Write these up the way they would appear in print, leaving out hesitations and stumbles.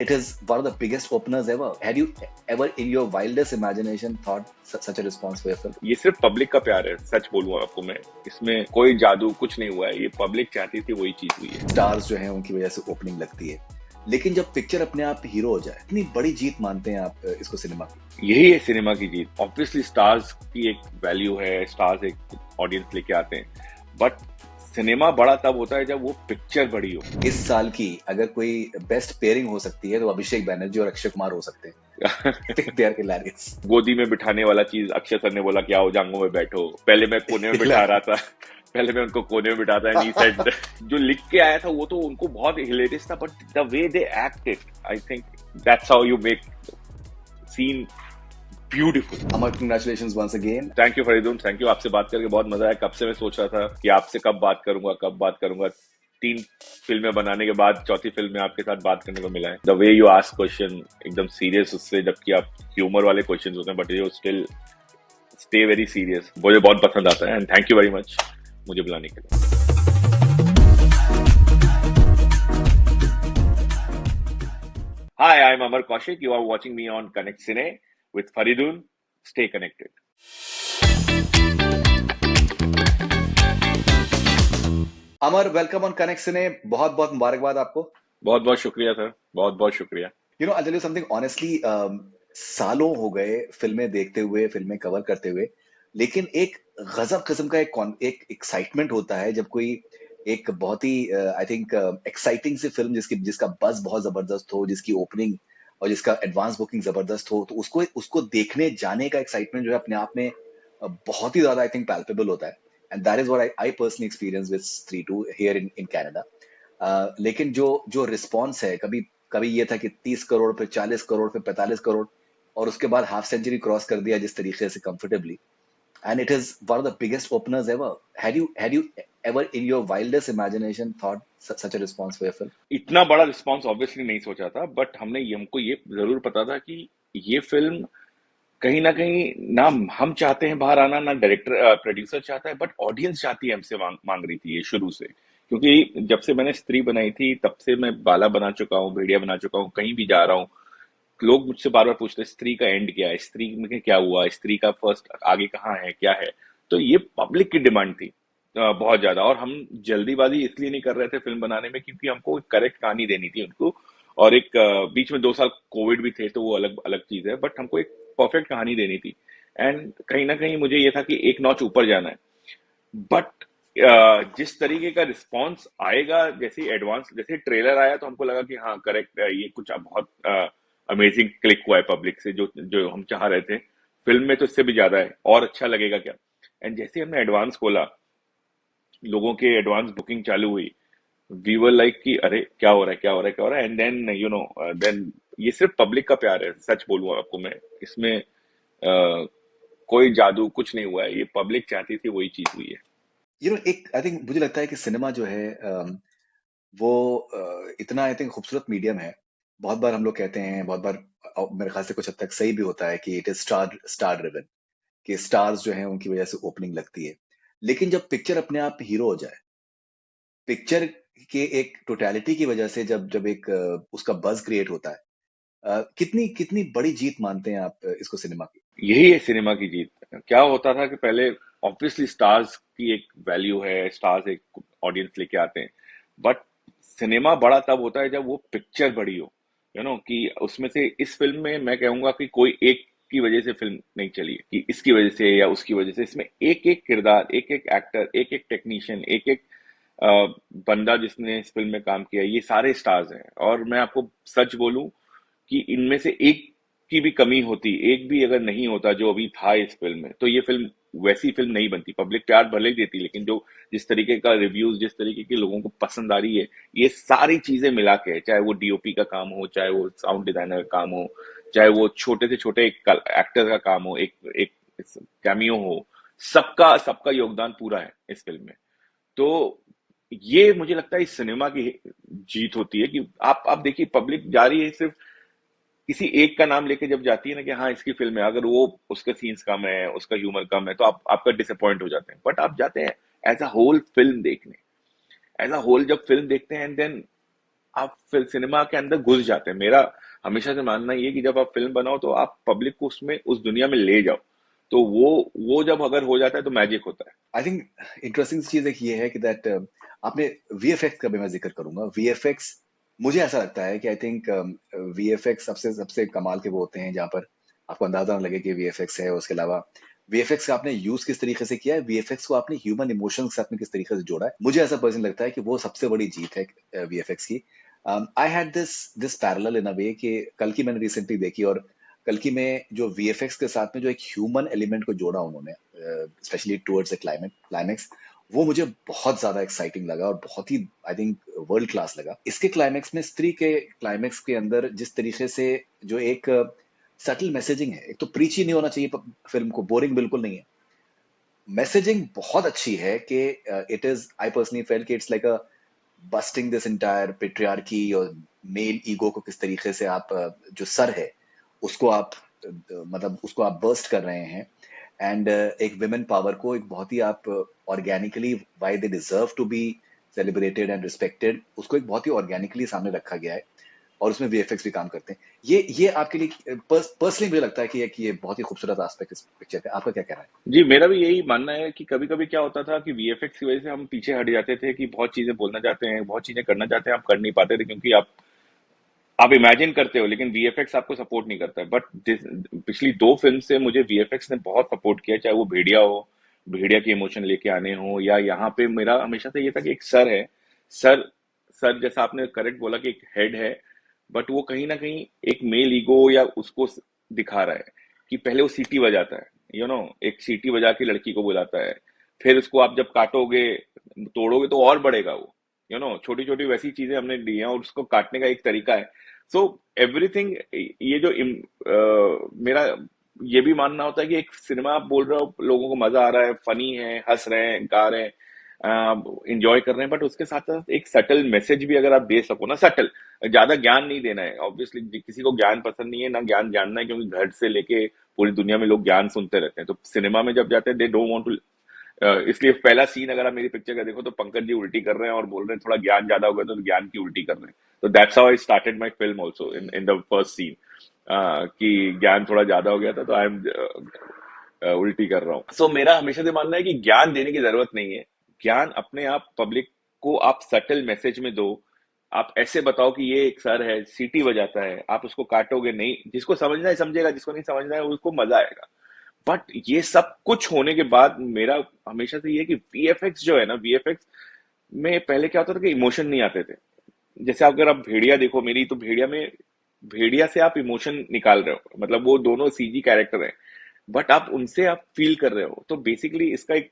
It is one of the biggest openers ever. Had you ever in your wildest imagination thought such a response for your film? ये सिर्फ public का प्यार है, सच बोलूँ आपको मैं, इसमें कोई जादू कुछ नहीं हुआ है, ये पब्लिक चाहती थी वही चीज हुई है। स्टार्स जो हैं उनकी वजह से ओपनिंग लगती है, लेकिन जब पिक्चर अपने आप हीरो हो जाए, इतनी बड़ी जीत मानते हैं आप इसको सिनेमा की? यही है सिनेमा की जीत। ऑब्वियसली स्टार्स की एक वैल्यू है, स्टार्स एक ऑडियंस लेके आते हैं, बट सिनेमा बड़ा तब होता है जब वो पिक्चर बड़ी हो। इस साल की अगर कोई बेस्ट पेयरिंग हो सकती है तो अभिषेक बैनर्जी और अक्षय कुमार हो सकते हैं। They are hilarious. गोदी में बिठाने वाला चीज अक्षय सर ने बोला कि आओ जांगों में बैठो, पहले मैं कोने में बिठा रहा था, पहले मैं उनको कोने में बिठाता है, नहीं सेड जो लिख के आया था वो तो उनको बहुत हिलेरियस था, but the way they acted, I think that's how you make scene beautiful. Amar, congratulations once again. Thank you Faridoon, thank you. आपसे बात करके बहुत मजा आया। कब से मैं सोच रहा था कि आपसे कब बात करूंगा। 3 फिल्में बनाने के बाद चौथी फिल्म में आपके साथ बात करने को मिला है। The way you ask question एकदम सीरियस, उससे जबकि आप ह्यूमर वाले क्वेश्चन होते हैं, but you still stay very serious, मुझे बहुत पसंद आता है। And thank you very much मुझे बुलाने के लिए। Hi, I'm Amar Kaushik. You are watching me on Connect Cine with Faridun. Stay connected. Amar, welcome on Connect Cine. बहुत बहुत मुबारकबाद आपको। बहुत बहुत शुक्रिया सर, बहुत बहुत शुक्रिया। You know, I tell you something honestly, सालों हो गए फिल्में देखते हुए, फिल्में कवर करते हुए, लेकिन एक गजब किस्म का एक एक्साइटमेंट होता है जब कोई एक बहुत ही आई थिंक एक्साइटिंग सी फिल्म जिसका बज बहुत जबरदस्त हो, जिसकी ओपनिंग और जिसका एडवांस बुकिंग जबरदस्त हो, तो उसको देखने जाने का एक्साइटमेंट जो है अपने आप में बहुत ही ज्यादा आई थिंक पैल्पेबल होता है। And that is what I personally experience with स्त्री टू हियर इन कनाडा। लेकिन जो रिस्पॉन्स है, कभी कभी ये था कि 30 करोड़, फिर 40 करोड़, फिर 45 करोड़, और उसके बाद हाफ सेंचुरी क्रॉस कर दिया जिस तरीके से comfortably, and it is one of the biggest openers ever. Had you ever in your wildest imagination thought such a response for your film? इतना बड़ा रिस्पांस ऑब्वियसली नहीं सोचा था, बट हमको ये जरूर पता था कि ये फिल्म कहीं ना कहीं ना हम चाहते हैं बाहर आना, ना डायरेक्टर प्रोड्यूसर चाहता है, बट ऑडियंस चाहती है, हमसे मांग रही थी ये शुरू से। क्योंकि जब से मैंने स्त्री बनाई थी तब से मैं बाला बना चुका हूँ, भेड़िया बना चुका हूँ, कहीं भी जा रहा हूँ लोग मुझसे बार बार पूछते हैं स्त्री का एंड क्या है, स्त्री में क्या हुआ, स्त्री का फर्स्ट आगे कहाँ है, क्या है। तो ये पब्लिक की डिमांड थी बहुत ज्यादा, और हम जल्दीबाजी इसलिए नहीं कर रहे थे फिल्म बनाने में क्योंकि हमको एक करेक्ट कहानी देनी थी उनको, और एक बीच में 2 साल कोविड भी थे तो वो अलग अलग चीज है, बट हमको एक परफेक्ट कहानी देनी थी। एंड कहीं ना कहीं मुझे ये था कि एक नॉच ऊपर जाना है, बट जिस तरीके का रिस्पॉन्स आएगा, जैसे ट्रेलर आया तो हमको लगा कि हाँ करेक्ट, ये कुछ बहुत अमेजिंग क्लिक हुआ है पब्लिक से, जो जो हम चाह रहे थे फिल्म में, तो इससे भी ज्यादा है और अच्छा लगेगा क्या। एंड जैसे हमने एडवांस खोला, लोगों के एडवांस बुकिंग चालू हुई, वी वर लाइक कि अरे क्या हो रहा है, and then you know, then ये सिर्फ पब्लिक का प्यार है, सच बोलूँ आपको मैं, इसमें कोई जादू कुछ नहीं हुआ है, ये पब्लिक चाहती थी वही चीज हुई है। यू नो, एक आई थिंक मुझे लगता है कि सिनेमा जो है वो इतना आई थिंक खूबसूरत मीडियम है। बहुत बार हम लोग कहते हैं, बहुत बार मेरे ख्याल से कुछ हद तक सही भी होता है कि इट इज स्टार ड्रिवन, कि स्टार्स जो हैं उनकी वजह से ओपनिंग लगती है। लेकिन जब पिक्चर अपने आप हीरो हो जाए, पिक्चर के एक टोटलिटी की वजह से जब जब एक उसका बज क्रिएट होता है, कितनी कितनी बड़ी जीत मानते हैं आप इसको सिनेमा की? यही है सिनेमा की जीत। क्या होता था कि पहले ऑब्वियसली स्टार्स की एक वैल्यू है, स्टार्स एक ऑडियंस लेके आते हैं, बट सिनेमा बड़ा तब होता है जब वो पिक्चर बड़ी हो, यू नो, कि उसमें से इस फिल्म में मैं कहूंगा कि कोई एक की वजह से फिल्म नहीं चली है कि इसकी वजह से या उसकी वजह से, इसमें एक एक किरदार, एक एक एक्टर, एक एक टेक्नीशियन, एक एक बंदा जिसने इस फिल्म में काम किया, ये सारे स्टार्स हैं। और मैं आपको सच बोलूं कि इनमें से एक की भी कमी होती, एक भी अगर नहीं होता जो अभी था इस फिल्म में, तो ये फिल्म वैसी फिल्म नहीं बनती। पब्लिक प्यार भले ही देती, लेकिन जो जिस तरीके का रिव्यूज, जिस तरीके के लोगों को पसंद आ रही है, ये सारी चीजें मिला के, चाहे वो डीओपी का काम हो, चाहे वो साउंड डिजाइनर का काम हो, चाहे वो छोटे से छोटे एक्टर का काम हो, एक एक कैमियो हो, सबका सबका योगदान पूरा है इस फिल्म में। तो ये मुझे लगता है इस सिनेमा की जीत होती है कि आप देखिए पब्लिक जा रही है सिर्फ किसी एक का नाम लेके, जब जाती है ना कि हाँ इसकी फिल्म है, अगर वो उसके सीन्स कम है, उसका ह्यूमर कम है, तो आपका डिसअपॉइंट हो जाते हैं। बट आप जाते हैं एज अ होल फिल्म देखने, एज अ होल जब फिल्म देखते हैं, एंड देन आप फिर सिनेमा के अंदर घुस जाते हैं। मेरा हमेशा से मानना ये है कि जब आप फिल्म बनाओ तो आप पब्लिक को उसमें उस दुनिया में ले जाओ। तो वो जब अगर हो जाता है तो मैजिक होता है। आई थिंक इंटरेस्टिंग चीज एक ये है कि दैट आपने वीएफएक्स का भी मैं जिक्र करूंगा। वीएफएक्स मुझे ऐसा लगता है कि आई थिंक वीएफएक्स सबसे सबसे कमाल के वो होते हैं जहां पर आपको अंदाजा ना लगे कि वीएफएक्स है। उसके अलावा वीएफएक्स का आपने यूज किस तरीके से किया है, वीएफएक्स को आपने ह्यूमन इमोशन के साथ में किस तरीके से जोड़ा है, मुझे ऐसा पर्सनली लगता है कि वो सबसे बड़ी जीत है वीएफएक्स की। I had this this parallel in a way कि कल की मैंने रिसेंटली देखी, और कल की में जो वीएफएक्स के साथ में जो एक ह्यूमन एलिमेंट को जोड़ा उन्होंने, स्पेशली टुवर्ड्स द क्लाइमेक्स, वो मुझे बहुत ज्यादा एक्साइटिंग लगा और बहुत ही आई थिंक वर्ल्ड क्लास लगा। इसके क्लाइमेक्स में, स्त्री के क्लाइमेक्स के अंदर जिस तरीके से जो एक सटल मैसेजिंग है, एक तो प्रीची नहीं होना चाहिए फिल्म को, बोरिंग बिल्कुल नहीं है, मैसेजिंग बहुत अच्छी है कि it is, I personally felt कि it's like a busting this entire patriarchy और मेल ईगो को किस तरीके से आप जो सर है उसको आप मतलब उसको आप बर्स्ट कर रहे हैं। एंड एक विमेन पावर को एक बहुत ही आप organically, why they deserve to be celebrated and respected, उसको एक बहुत ही ऑर्गेनिकली सामने रखा गया है। और उसमें वीएफएक्स भी काम करते हैं। ये आपके लिए पर्सनली मुझे लगता है कि ये बहुत ही खूबसूरत एस्पेक्ट इस पिक्चर का। आपका क्या कहना है? जी, मेरा भी यही मानना है कि कभी-कभी क्या होता था कि वीएफएक्स की वजह से हम पीछे हट जाते थे कि बहुत चीज़ें बोलना चाहते हैं, बहुत चीज़ें करना चाहते हैं, आप कर नहीं पाते थे क्योंकि आप इमेजिन करते हो लेकिन वीएफएक्स आपको सपोर्ट नहीं करता है। बट पिछली 2 फ़िल्म से मुझे वीएफएक्स ने बहुत सपोर्ट किया, चाहे वो भेड़िया हो, भेड़िया के इमोशन लेके आने हो, या यहाँ पे मेरा हमेशा से ये था कि एक सर है। सर सर जैसा आपने करेक्ट बोला कि एक हेड है, बट वो कहीं न कहीं एक मेल ईगो या उसको दिखा रहा है कि पहले वो सीटी बजाता है, एक सीटी बजा के लड़की को बुलाता है। फिर उसको आप जब काटोगे, तोड़ोगे तो और बढ़ेगा वो। छोटी-छोटी वैसी चीजें हमने ली हैं और उसको काटने का एक तरीका है। सो एवरीथिंग, ये जो मेरा ये भी मानना होता है कि एक सिनेमा आप बोल रहे हो लोगों को मजा आ रहा है, फनी है, हंस रहे हैं, गा रहे हैं, इंजॉय कर रहे हैं, बट उसके साथ साथ एक सटल मैसेज भी अगर आप दे सको ना, सटल, ज्यादा ज्ञान नहीं देना है। ऑब्वियसली किसी को ज्ञान पसंद नहीं है ना ज्ञान जानना है, क्योंकि घर से लेके पूरी दुनिया में लोग ज्ञान सुनते रहते हैं, तो सिनेमा में जब जाते हैं दे डोंट वांट टू। इसलिए पहला सीन अगर आप मेरी पिक्चर का देखो तो पंकज जी उल्टी कर रहे हैं और बोल रहे हैं थोड़ा ज्ञान ज्यादा हो गया तो ज्ञान की उल्टी कर रहे हैं। तो that's how I started my film also in the first scene, कि ज्ञान थोड़ा ज्यादा हो गया था तो आई एम उल्टी कर रहा हूँ। सो मेरा हमेशा से मानना है कि ज्ञान देने की जरूरत नहीं है। ज्ञान अपने आप पब्लिक को आप सटल मैसेज में दो। आप ऐसे बताओ कि ये एक सर है, सीटी बजाता है, आप उसको काटोगे नहीं, जिसको समझना है समझेगा, जिसको नहीं समझना है उसको मजा आएगा। बट ये सब कुछ होने के बाद मेरा हमेशा से ये है कि वीएफएक्स जो है ना, वीएफएक्स में पहले क्या होता था कि इमोशन नहीं आते थे। जैसे अगर आप भेड़िया देखो मेरी, तो भेड़िया में, भेड़िया से आप इमोशन निकाल रहे हो, मतलब वो दोनों सीजी कैरेक्टर हैं, बट आप उनसे आप फील कर रहे हो। तो बेसिकली इसका एक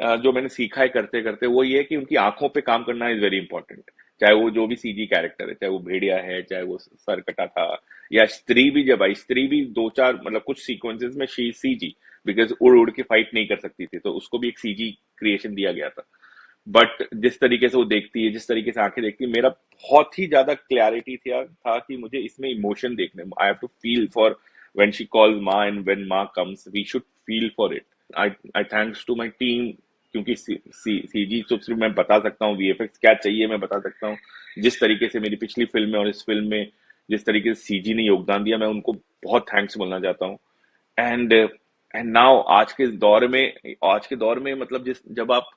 जो मैंने सीखा है करते करते वो ये है कि उनकी आंखों पे काम करना इज वेरी इंपॉर्टेंट। चाहे वो जो भी सीजी कैरेक्टर है, चाहे वो भेड़िया है, चाहे वो सरकटा था, या स्त्री भी जब आई, स्त्री भी दो चार मतलब कुछ सीक्वेंसेस में शी सीजी, बिकॉज उड़ उड़ के फाइट नहीं कर सकती थी तो उसको भी एक सीजी क्रिएशन दिया गया था। बट जिस तरीके से वो देखती है, जिस तरीके से आंखें देखती है, मेरा बहुत ही ज्यादा क्लैरिटी था कि मुझे इसमें इमोशन देखने, I have to feel for when she calls माँ एंड व्हेन माँ comes, we should feel for it. I I thanks to my team, क्योंकि सीजी तो सिर्फ मैं बता सकता हूँ, वीएफएक्स क्या चाहिए मैं बता सकता हूँ। जिस तरीके से मेरी पिछली फिल्म में और इस फिल्म में जिस तरीके से सीजी ने योगदान दिया, मैं उनको बहुत थैंक्स बोलना चाहता हूँ। एंड एंड नाउ आज के दौर में मतलब जिस जब आप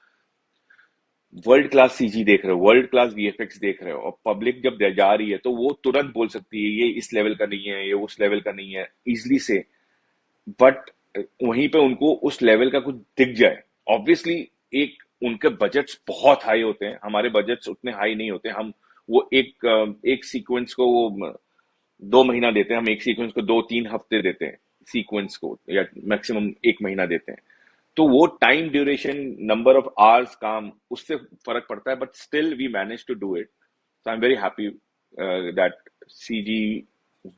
वर्ल्ड क्लास सीजी देख रहे हो, वर्ल्ड क्लास वीएफएक्स देख रहे हो, और पब्लिक जब जा रही है तो वो तुरंत बोल सकती है ये इस लेवल का नहीं है, ये उस लेवल का नहीं है, इजली से। बट वहीं पे उनको उस लेवल का कुछ दिख जाए, ऑब्वियसली एक उनके बजट्स बहुत हाई होते हैं, हमारे बजट्स उतने हाई नहीं होते। हम वो एक सीक्वेंस को वो 2 महीना देते हैं, हम एक सीक्वेंस को 2-3 हफ्ते देते हैं सीक्वेंस को, या मैक्सिमम 1 महीना देते हैं। तो वो time duration, number of hours काम, उससे फर्क पड़ता है, but still we manage to do it. So I am very happy that CG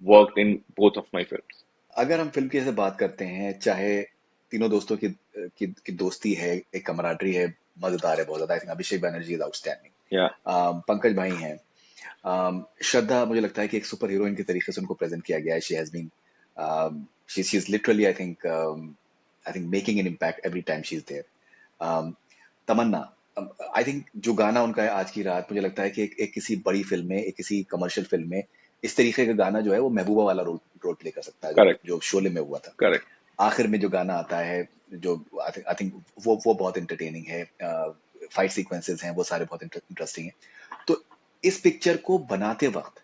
worked in both of my films. अगर हम फिल्म की जैसे बात करते हैं, चाहे तीनों दोस्तों की दोस्ती है, एक कमराडरी है, मजेदार है बहुत ज्यादा। I think Abhishek Banerjee is outstanding, या पंकज भाई हैं, श्रद्धा मुझे लगता है कि एक सुपर हीरोइन के तरीके से उनको प्रेजेंट किया गया है। She has been she is literally I think making an impact every time she is there. Tamannaah, I think जो गाना उनका है आज की रात, मुझे लगता है कि एक किसी बड़ी फिल्म में, एक किसी कमर्शियल फिल्म में इस तरीके का गाना जो है वो महबूबा वाला रोल रोल प्ले कर सकता है, जो करेक्ट, जो शोले में हुआ था। करेक्ट। आखिर में जो गाना आता है, जो आई थिंक वो बहुत एंटरटेनिंग है। फाइट सीक्वेंसेस हैं वो सारे बहुत इंटरेस्टिंग हैं। तो इस पिक्चर को बनाते वक्त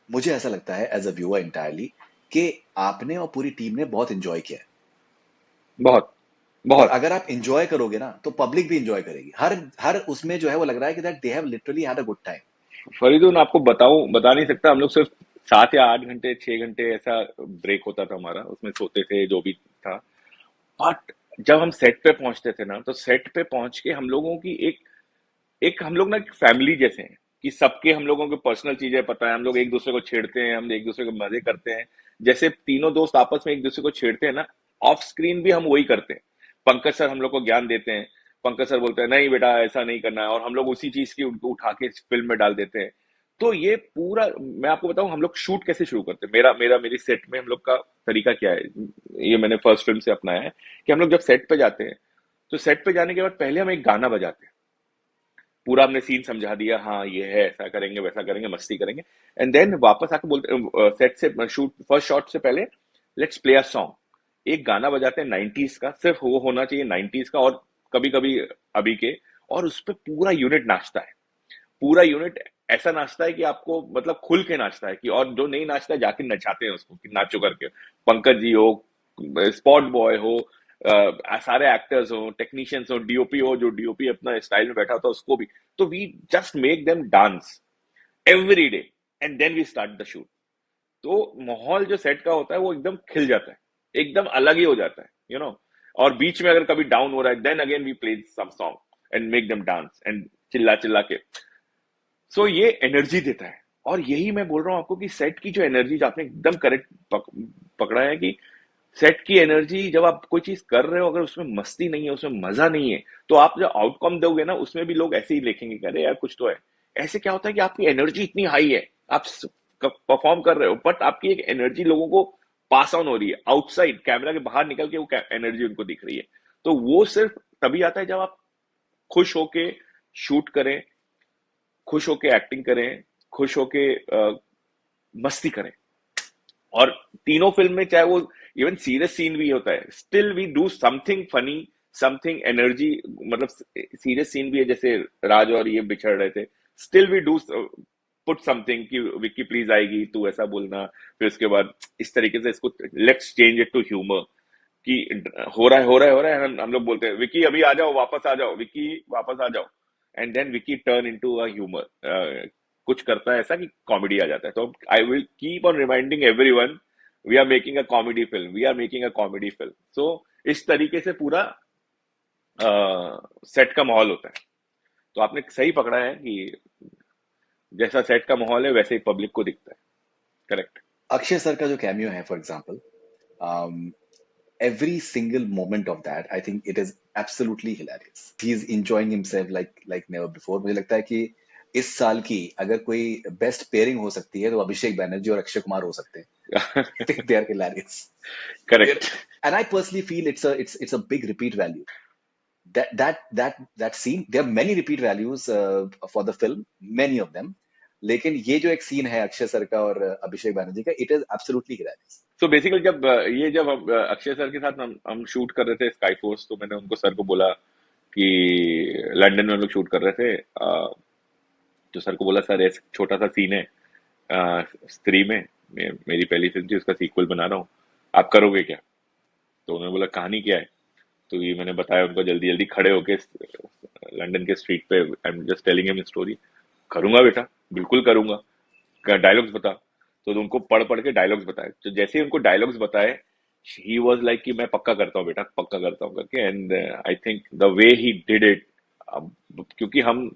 मुझे ऐसा लगता है एज अ व्यूअर इंटायरली कि आपने और पूरी टीम ने बहुत इंजॉय किया है। बहुत, और बहुत। अगर आप इंजॉय करोगे ना तो पब्लिक भी इंजॉय करेगी। हर हर उसमें जो है वो लग रहा है कि that they have literally had a good time. Faridoon, आपको बताऊं, बता नहीं सकता, हम लोग सिर्फ 7 या 8 घंटे, 6 घंटे ऐसा ब्रेक होता था हमारा, उसमें सोते थे जो भी था। बट जब हम सेट पे पहुंचते थे ना, तो सेट पे पहुंच के हम लोगों की एक एक हम लोग ना एक फैमिली जैसे हैं, कि सबके हम लोगों को पर्सनल चीजें पता है, हम लोग एक दूसरे को छेड़ते हैं, हम एक दूसरे को मजे करते हैं। जैसे तीनों दोस्त आपस में एक दूसरे को छेड़ते हैं ना, ऑफ स्क्रीन भी हम वही करते हैं। पंकज सर हम लोग को ज्ञान देते हैं, पंकज सर बोलते हैं नहीं बेटा ऐसा नहीं करना है, और हम लोग उसी चीज की उनको उठा के फिल्म में डाल देते हैं। तो ये पूरा, मैं आपको बताऊं हम लोग शूट कैसे शुरू करते हैं, मेरी सेट में हम लोग का तरीका क्या है, ये मैंने फर्स्ट फिल्म से अपनाया है, कि हम लोग जब सेट पे जाते हैं, तो सेट पे जाने के बाद पहले हम एक गाना बजाते हैं। पूरा हमने सीन समझा दिया, हाँ ये है, ऐसा करेंगे वैसा करेंगे, मस्ती करेंगे। एंड देन वापस आके बोलते सेट से शूट फर्स्ट शॉट से पहले, लेट्स प्ले अ सॉन्ग। एक गाना बजाते हैं 90s का, सिर्फ वो होना चाहिए 90s का, और कभी कभी अभी के। और उस पर पूरा यूनिट नाचता है, पूरा यूनिट ऐसा नाचता है कि आपको मतलब खुल के नाचता है, कि और जो नहीं नाचता है जाके नचाते हैं उसको कि नाचो करके। पंकज जी हो, स्पॉट बॉय हो, सारे एक्टर्स हो, टेक्नीशियंस हो, डीओपी हो, जो डीओपी अपना स्टाइल में बैठा होता है उसको भी। तो we just make them dance every day, and then we start the shoot. तो माहौल जो सेट का होता है वो एकदम खिल जाता है, एकदम अलग ही हो जाता है, और बीच में अगर कभी डाउन हो रहा है, then again we play some song and make them dance and चिल्ला चिल्ला के। सो ये एनर्जी देता है। और यही मैं बोल रहा हूँ आपको कि सेट की जो एनर्जी, जो आपने एकदम करेक्ट पकड़ा है, कि सेट की एनर्जी, जब आप कोई चीज कर रहे हो, अगर उसमें मस्ती नहीं है, उसमें मजा नहीं है, तो आप जो आउटकम दोगे ना, उसमें भी लोग ऐसे ही लिखेंगे कि अरे यार कुछ तो है। ऐसे क्या होता है कि आपकी एनर्जी इतनी हाई है, आप परफॉर्म कर रहे हो, बट आपकी एक एनर्जी लोगों को पास ऑन हो रही है, आउटसाइड कैमरा के बाहर निकल के वो एनर्जी उनको दिख रही है। तो वो सिर्फ तभी आता है जब आप खुश होके शूट करें, खुश होके एक्टिंग करें, खुश होके मस्ती करें। और तीनों फिल्म में चाहे वो इवन सीरियस सीन भी होता है, still we do something funny, something energy. मतलब सीरियस सीन भी है, जैसे राज और ये बिछड़ रहे थे, still we do put something कि विक्की प्लीज आएगी तू ऐसा बोलना, फिर उसके बाद इस तरीके से इसको let's change it to humour, कि हो रहा है हो रहा है हो रहा है, हम लोग बोलते हैं विक्की अभी आ जाओ, वापस आ जाओ, विक्की वापस आ जाओ। And then Vicky turn into a humour, कुछ करता है ऐसा कि कॉमेडी आ जाता है। तो I will keep on reminding everyone, we are making a comedy film, we are making a comedy film. So इस तरीके से पूरा सेट का माहौल होता है। तो आपने सही पकड़ा है कि जैसा सेट का माहौल है वैसे ही पब्लिक को दिखता है। करेक्ट। अक्षय सर का जो कैमियो है for example, every single moment of that, I think it is absolutely hilarious. He is enjoying himself like never before. मुझे लगता है कि इस साल की अगर कोई बेस्ट पेयरिंग हो सकती है तो अभिषेक बैनर्जी और अक्षय कुमार हो सकते हैं। I think they are hilarious. Correct. And I personally feel it's a big repeat value. That scene, there are many repeat values for the film, many of them. लेकिन ये जो एक सीन है अक्षय सर का और अभिषेक बैनर्जी का, इट इज एब्सोल्युटली हिलेरियस। तो basically जब हम अक्षय सर के साथ हम शूट कर रहे थे स्काई फोर्स, तो मैंने उनको सर को बोला कि लंदन में हम लोग शूट कर रहे थे, तो सर को बोला सर ऐसे छोटा सा सीन है स्त्री में, मेरी पहली फिल्म थी, उसका सीक्वल बना रहा हूँ, आप करोगे क्या? तो उन्होंने बोला कहानी क्या है? तो ये मैंने बताया उनको, जल्दी जल्दी खड़े होके लंदन के स्ट्रीट पे, I am just telling him story. करूंगा बेटा, बिल्कुल करूंगा, डायलॉग्स बता। तो उनको पढ़ पढ़ के डायलॉग्स बताए, तो जैसे ही उनको डायलॉग्स बताए, ही वॉज लाइक कि मैं पक्का करता हूँ बेटा, पक्का करता हूँ करके। And I think the way he did it, क्योंकि हम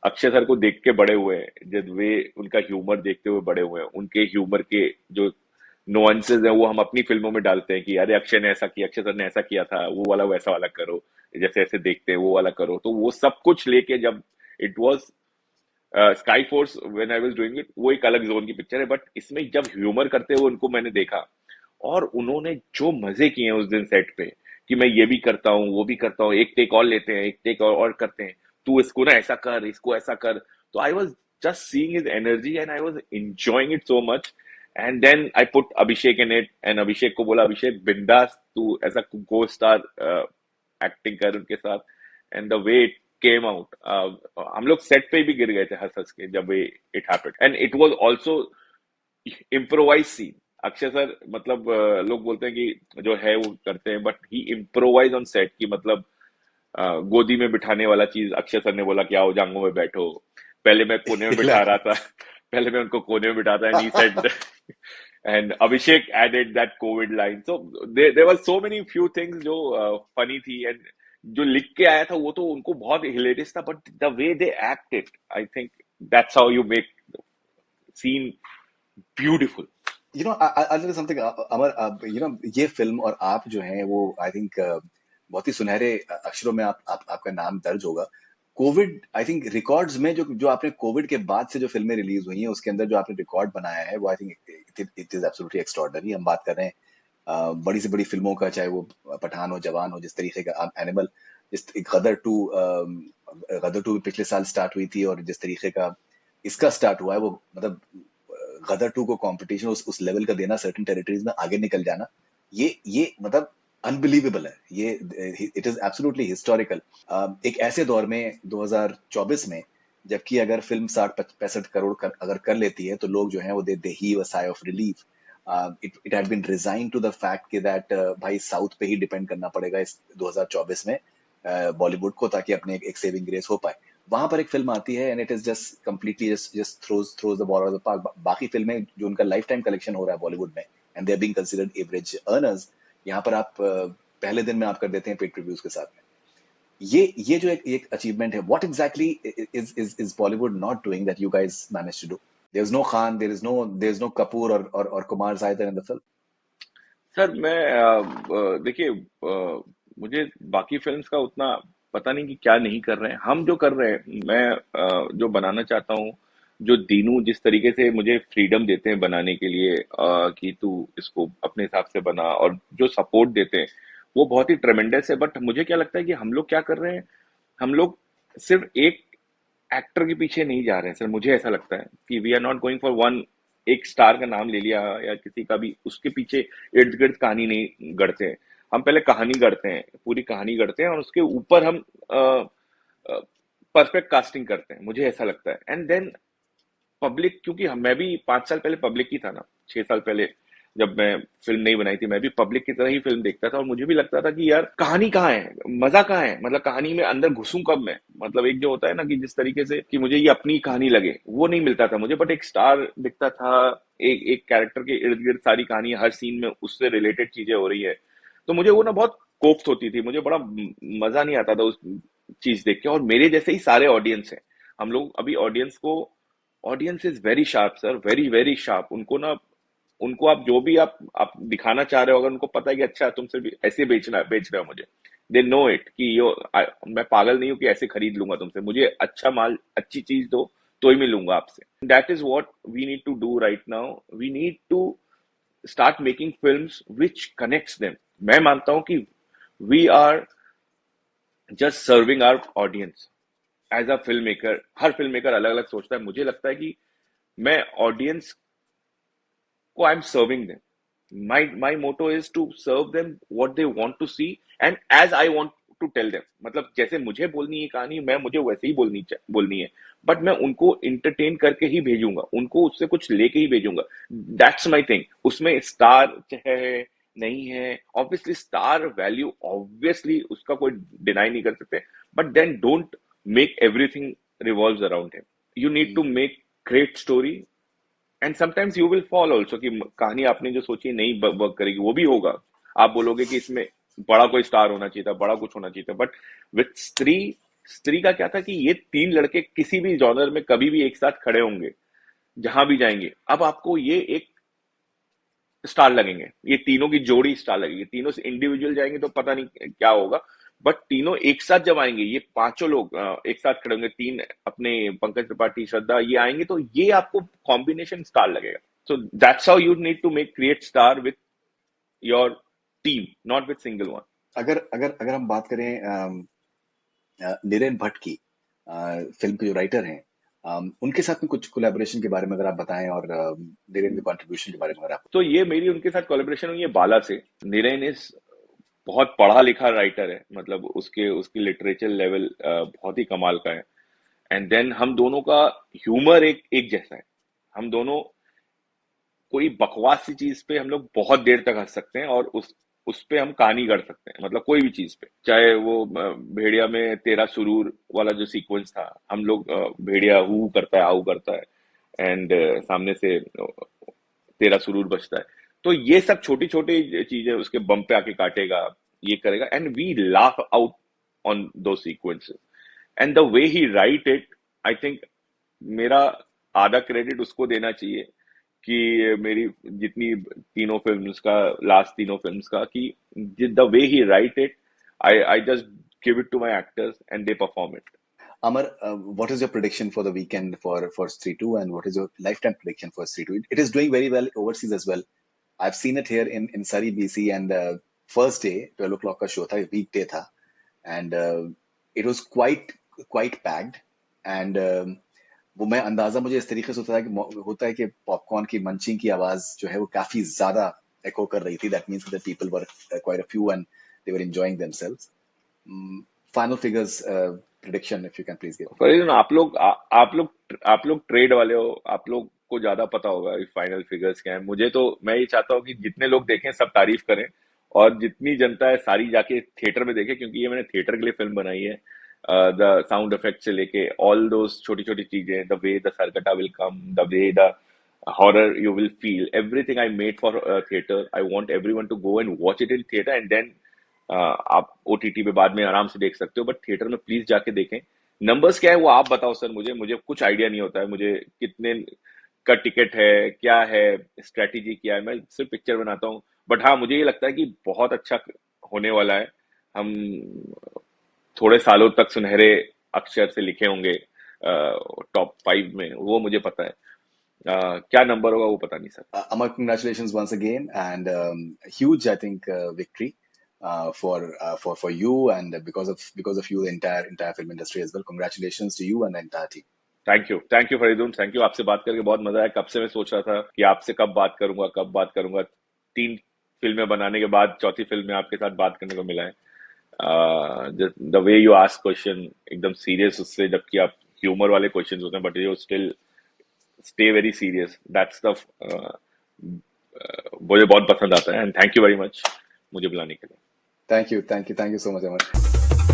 अक्षय सर को देख के बड़े हुए हैं, जब वे उनका ह्यूमर देखते हुए बड़े हुए हैं, उनके ह्यूमर के जो नुआंसेस हैं वो हम अपनी फिल्मों में डालते हैं, कि अरे अक्षय ने ऐसा किया, अक्षय सर ने ऐसा किया था, वो वाला वैसा वाला करो, जैसे ऐसे देखते हैं वो वाला करो। तो वो सब कुछ लेके जब it was sky force, when I was doing it, वो एक अलग जोन की पिक्चर है, बट इसमें जब ह्यूमर करते हुए उनको मैंने देखा, और उन्होंने जो मजे किए हैं उस दिन सेट पे, कि मैं ये भी करता हूँ, वो भी करता हूँ, एक टेक और लेते हैं, एक टेक और करते हैं, तू इसको ना ऐसा कर, इसको ऐसा कर। तो I was just seeing his energy and I was enjoying it so much. And then I put Abhishek in it, and Abhishek को बोला, अभिषेक बिंदास तू ऐसा को स्टार एक्टिंग कर उनके साथ। And the way it came out, हम लोग सेट पे भी गिर गए थे हंस हंस के जब it happened. And it was also improvise scene. Akshay sir मतलब लोग बोलते हैं कि जो है वो करते हैं, but he improvise on set की मतलब गोदी में बिठाने वाला चीज अक्षय सर ने बोला कि आओ जांगों में बैठो, पहले मैं कोने में बिठा रहा एग्जैक्टली। था, पहले मैं उनको कोने में बिठाता, and he said and Abhishek added that COVID line. So there was so many few things जो फनी थी। एंड जो लिख के आया था वो तो उनको बहुत हिलेरियस था, but the way they acted, I think that's how you make scene beautiful. I'll tell you something, Amar, ये फिल्म और आप जो हैं वो आई थिंक बहुत ही सुनहरे अक्षरों में आपका नाम दर्ज होगा। कोविड, आई थिंक रिकॉर्ड्स में जो जो आपने कोविड के बाद से जो फिल्में रिलीज हुई हैं उसके अंदर जो आपने रिकॉर्ड बनाया है वो I think it is absolutely extraordinary. हम बात कर रहे हैं बड़ी से बड़ी फिल्मों का, चाहे वो पठान हो, जवान हो, जिस तरीके का एनिमल, गदर 2 पिछले साल स्टार्ट हुई थी, और जिस तरीके का इसका स्टार्ट हुआ है वो मतलब गदर 2 को कंपटीशन उस लेवल का देना, सर्टेन टेरिटरीज में आगे निकल जाना, ये मतलब अनबिलीवेबल है। ये इट इज एब्सोल्युटली हिस्टोरिकल। एक ऐसे दौर में 2024 में, जबकि अगर फिल्म 60-65 करोड़ अगर कर लेती है तो लोग जो है वो they heave a sigh of relief. It had been resigned to the fact कि दैट भाई साउथ पे ही डिपेंड करना पड़ेगा इस 2024 में बॉलीवुड को, ताकि अपने एक सेविंग ग्रेस हो पाए। वहां पर एक फिल्म आती है and it is just completely just throws the ball out of the park. बाकी फिल्में जो उनका लाइफ टाइम कलेक्शन हो रहा है बॉलीवुड में, and they are being considered average earners, यहाँ पर आप पहले दिन में आप कर देते हैं पेड रिव्यूज के साथ में। ये जो एक अचीवमेंट है, what exactly is Bollywood not doing that you guys manage to do? There is no Khan, there is no Kapoor और Kumar either in the film. Sir मैं देखिए, मुझे बाकी फिल्म्स का उतना पता नहीं कि क्या नहीं कर रहे हैं, हम जो कर रहे हैं, मैं जो बनाना चाहता हूँ, जो दीनू जिस तरीके से मुझे फ्रीडम देते हैं बनाने के लिए, कि तू इसको अपने हिसाब से बना, और जो सपोर्ट देते हैं वो बहुत ही ट्रेमेंडस है। बट मुझे क्या लगता है कि हम लोग क्या कर रहे हैं, हम लोग सिर्फ एक एक्टर के पीछे नहीं जा रहे हैं सर। मुझे ऐसा लगता है कि we are not going for one, एक स्टार का नाम ले लिया या किसी का भी, उसके पीछे इर्द गिर्द कहानी नहीं गढ़ते हैं। हम पहले कहानी गढ़ते हैं, पूरी कहानी गढ़ते हैं, और उसके ऊपर हम परफेक्ट कास्टिंग करते हैं, मुझे ऐसा लगता है। एंड देन पब्लिक, क्योंकि मैं भी 5 साल पहले पब्लिक ही था ना, 6 साल पहले जब मैं फिल्म नहीं बनाई थी, मैं भी पब्लिक की तरह ही फिल्म देखता था, और मुझे भी लगता था कि यार कहानी कहाँ है, मजा कहाँ है, मतलब कहानी में अंदर घुसूं कब मैं, मतलब एक जो होता है ना कि जिस तरीके से कि मुझे ये अपनी कहानी लगे, वो नहीं मिलता था मुझे। बट एक स्टार दिखता था, एक एक कैरेक्टर के इर्द गिर्द सारी कहानी, हर सीन में उससे रिलेटेड चीजें हो रही है, तो मुझे वो ना बहुत कोफ्त होती थी, मुझे बड़ा मजा नहीं आता था उस चीज देख के। और मेरे जैसे ही सारे ऑडियंस है, हम लोग अभी ऑडियंस को, audience is very sharp sir, very very sharp. उनको ना, उनको आप जो भी आप दिखाना चाह रहे हो, अगर उनको पता है कि अच्छा तुम सिर्फ ऐसे बेच रहे हो मुझे, दे नो इट कि मैं पागल नहीं हूं कि ऐसे खरीद लूंगा तुमसे, मुझे अच्छा माल, अच्छी चीज दो तो ही मैं लूंगा आपसे। That is what we need to do right now. We need to start making films which connects them. मैं मानता हूं कि we are just serving our audience as a film maker. हर फिल्म मेकर अलग अलग सोचता है, मुझे लगता है कि मैं ऑडियंस को, I am serving them. my motto is to serve them what they want to see and as I want to tell them। मतलब जैसे मुझे बोलनी है कहानी, मैं मुझे वैसे ही बोलनी है, बट मैं उनको इंटरटेन करके ही भेजूंगा, उनको उससे कुछ लेके ही भेजूंगा। That's my thing. उसमें स्टार है नहीं है, ऑब्वियसली स्टार वैल्यू, ऑब्वियसली उसका कोई डिनाई नहीं कर सकते, but then don't make everything revolves around him. You need to make great story, and sometimes you will fall also कि कहानी आपने जो सोची नहीं वर्क करेगी, वो भी होगा। आप बोलोगे कि इसमें बड़ा कोई स्टार होना चाहिए था, बड़ा कुछ होना चाहिए था, बट विथ स्त्री, स्त्री का क्या था कि ये 3 लड़के किसी भी जॉनर में कभी भी एक साथ खड़े होंगे, जहां भी जाएंगे, अब आपको ये एक स्टार लगेंगे, ये तीनों की जोड़ी स्टार लगेगी। तीनों से इंडिविजुअल जाएंगे तो पता नहीं क्या होगा, बट तीनों एक साथ जब आएंगे, ये पांचों लोग एक साथ खड़े होंगे, तीन अपने पंकज त्रिपाठी, श्रद्धा, ये आएंगे, तो ये आपको कॉम्बिनेशन स्टार लगेगा। So that's how you need to make create star with your team, not with single one. अगर अगर अगर हम बात करें नीरेन भट्ट की, फिल्म के जो राइटर हैं, उनके साथ में कुछ कोलैबोरेशन के बारे में अगर आप बताएं, और नीरेन के कंट्रीब्यूशन के बारे में अगर आप। तो ये मेरी उनके साथ कोलेब्रेशन हुई है बाला से। नीरेन इज बहुत पढ़ा लिखा राइटर है, मतलब उसके उसकी लिटरेचर लेवल बहुत ही कमाल का है। एंड देन हम दोनों का ह्यूमर एक एक जैसा है। हम दोनों कोई बकवास सी चीज पे हम लोग बहुत देर तक हंस सकते हैं, और उस पे हम कहानी कर सकते हैं, मतलब कोई भी चीज पे, चाहे वो भेड़िया में तेरा सुरूर वाला जो सीक्वेंस था, हम लोग भेड़िया हु करता है हाउ करता है, एंड सामने से तेरा सुरूर बजता है। तो ये सब छोटी छोटी चीजें, उसके बम पे आके काटेगा, ये करेगा, and we laugh out on those sequences. And the way he write it, I think मेरा आधा क्रेडिट उसको देना चाहिए कि मेरी जितनी तीनों फिल्म्स का, लास्ट तीनों फिल्म्स का, कि the way he write it, I I just give it to my actors and they perform it. Amar, what is your prediction for the weekend for Stree 2, and what is your lifetime prediction for Stree 2? It is doing very well overseas as well. I've seen it here in Surrey, BC, and first day 12 o'clock का show था, weekday था, and it was quite packed, and वो मैं अंदाजा मुझे इस तरीके से होता है कि पॉपकॉर्न की मंचिंग की आवाज जो है वो काफी ज्यादा echo कर रही थी. That means that people were quite a few, and they were enjoying themselves. Final figures, prediction, if you can please give. फरीदुन, आप लोग ट्रेड वाले हो, आप लोग को ज्यादा पता होगा फाइनल फिगर्स क्या है। मुझे तो, मैं ये चाहता हूँ कि जितने लोग देखें सब तारीफ करें, और जितनी जनता है सारी जाके थिएटर में देखे, क्योंकि ये मैंने थिएटर के लिए फिल्म बनाई है। द साउंड इफेक्ट से लेके ऑल दोस छोटी छोटी चीजें, the way the Sarkata will come, the way the horror you will feel, everything I made for theater. I want everyone to go and watch it in theater, and then आप OTT पे बाद में आराम से देख सकते हो, बट थिएटर में प्लीज जाके देखें। नंबर्स क्या है वो आप बताओ सर, मुझे मुझे कुछ आइडिया नहीं होता है, मुझे कितने का टिकट है, क्या है, स्ट्रेटेजी क्या है, मैं सिर्फ पिक्चर बनाता हूँ। बट हाँ, मुझे ये लगता है कि बहुत अच्छा होने वाला है। हम थोड़े सालों तक सुनहरे अक्षर से लिखे होंगे टॉप 5 में, वो मुझे पता है। क्या नंबर होगा वो पता नहीं sir. Amar, congratulations once again, and huge, I think, victory for you, and because of you, the entire film industry as well. Congratulations to you and the entire team. Thank you Faridoon, thank you. आपसे बात करके बहुत मजा आया। कब से मैं सोच रहा था कि आपसे कब बात करूंगा। 3 फिल्में बनाने के बाद चौथी फिल्म में आपके साथ बात करने को मिला है। The way you ask question एकदम सीरियस, उससे जबकि आप ह्यूमर वाले क्वेश्चन होते हैं, but you still stay very serious, that stuff मुझे बहुत पसंद आता है। And thank you very much मुझे बुलाने के लिए। Thank you so much, Amar.